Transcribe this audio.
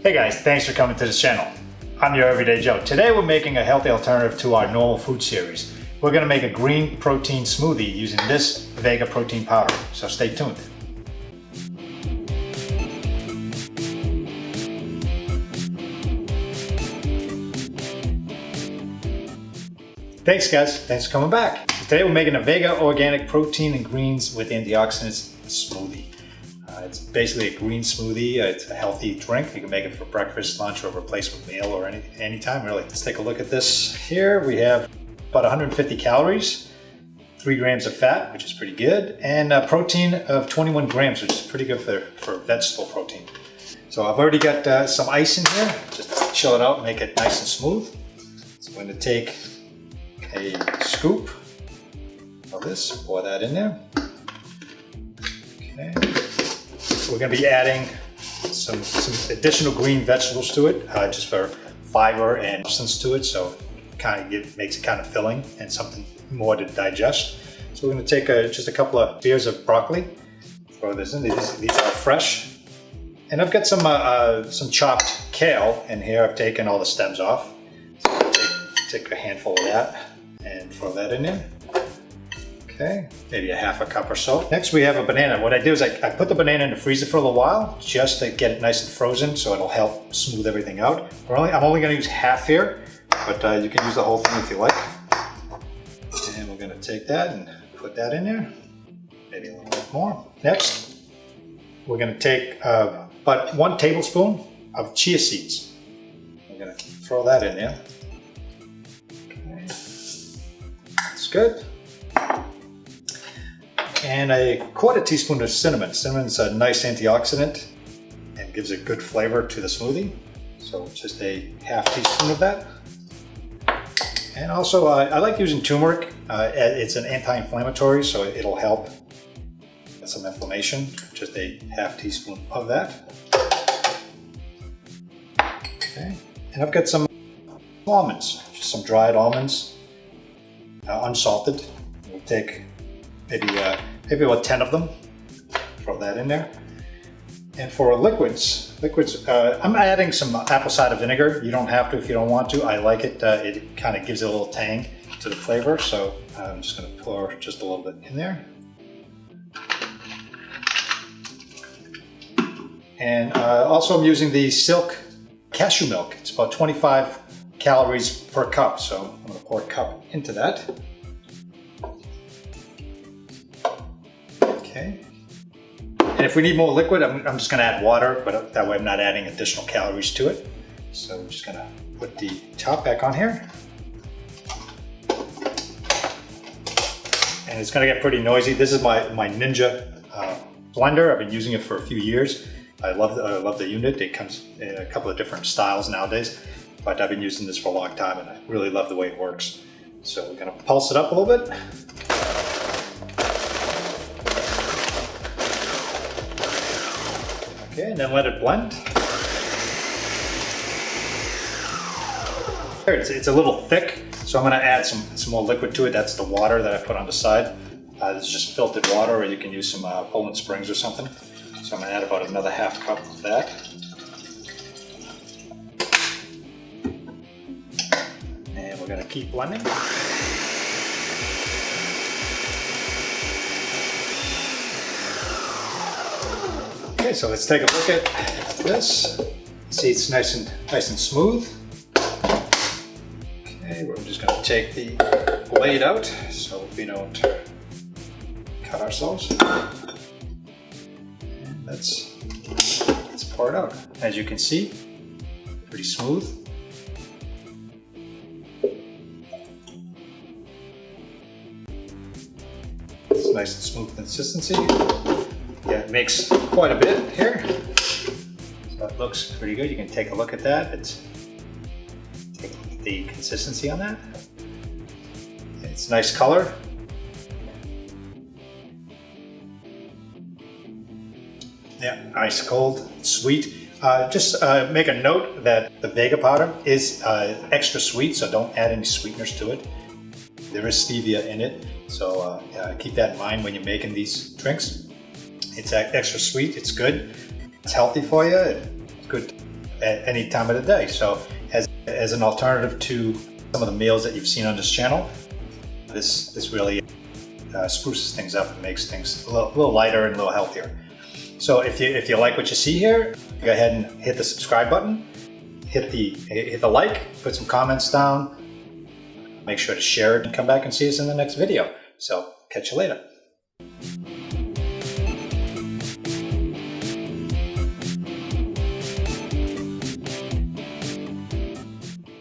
Hey guys, thanks for coming to this channel. I'm your Everyday Joe. Today we're making a healthy alternative to our normal food series. We're going to make a green protein smoothie using this Vega protein powder, so stay tuned. Thanks guys, thanks for coming back. Today we're making a Vega organic protein and greens with antioxidants smoothie. It's basically a green smoothie. It's a healthy drink. You can make it for breakfast, lunch, or replacement meal, or anytime really. Let's take a look at this here. We have about 150 calories, 3 grams of fat, which is pretty good, and a protein of 21 grams, which is pretty good for vegetable protein. So I've already got some ice in here, just to chill it out and make it nice and smooth. So I'm going to take a scoop of this, pour that in there. Okay. We're going to be adding some additional green vegetables to it, just for fiber and substance to it, so it makes it kind of filling and something more to digest. So we're going to take just a couple of spears of broccoli, throw this in. These are fresh, and I've got some chopped kale in here. I've taken all the stems off. So take a handful of that and throw that in there. Okay, maybe a half a cup or so. Next we have a banana. What I do is I put the banana in the freezer for a little while just to get it nice and frozen, so it'll help smooth everything out. I'm only going to use half here, but you can use the whole thing if you like. And we're going to take that and put that in there, maybe a little bit more. Next, we're going to take about 1 tablespoon of chia seeds. We're going to throw that in there. Okay, that's good. And a 1/4 teaspoon of cinnamon. Cinnamon's a nice antioxidant and gives a good flavor to the smoothie. So just a half teaspoon of that. And also I like using turmeric. It's an anti-inflammatory, so it'll help with some inflammation. Just a half teaspoon of that. Okay. And I've got some almonds, just some dried almonds, unsalted. We'll take maybe about 10 of them. Throw that in there. And for liquids, I'm adding some apple cider vinegar. You don't have to if you don't want to. I like it. It kind of gives it a little tang to the flavor. So I'm just going to pour just a little bit in there. And also I'm using the Silk cashew milk. It's about 25 calories per cup. So I'm going to pour a cup into that. Okay. And if we need more liquid, I'm just going to add water, but that way I'm not adding additional calories to it. So I'm just going to put the top back on here. And it's going to get pretty noisy. This is my Ninja blender. I've been using it for a few years. I love the unit. It comes in a couple of different styles nowadays, but I've been using this for a long time and I really love the way it works. So we're going to pulse it up a little bit. Okay, and then let it blend. It's a little thick, so I'm going to add some more liquid to it. That's the water that I put on the side. This is just filtered water, or you can use some Poland Springs or something. So I'm going to add about another half cup of that. And we're going to keep blending. Okay, so let's take a look at this. See, it's nice and smooth. Okay, we're just going to take the blade out so we don't cut ourselves. And let's pour it out. As you can see, pretty smooth. It's nice and smooth consistency. Yeah, it makes quite a bit here. So it looks pretty good. You can take a look at that. Take a look at the consistency on that. It's a nice color. Yeah, ice cold, sweet. Just make a note that the Vega powder is extra sweet, so don't add any sweeteners to it. There is stevia in it, so keep that in mind when you're making these drinks. It's extra sweet, it's good, it's healthy for you, it's good at any time of the day. So as an alternative to some of the meals that you've seen on this channel, this really spruces things up and makes things a little lighter and a little healthier. So if you like what you see here, go ahead and hit the subscribe button, hit the like, put some comments down, make sure to share it, and come back and see us in the next video. So catch you later.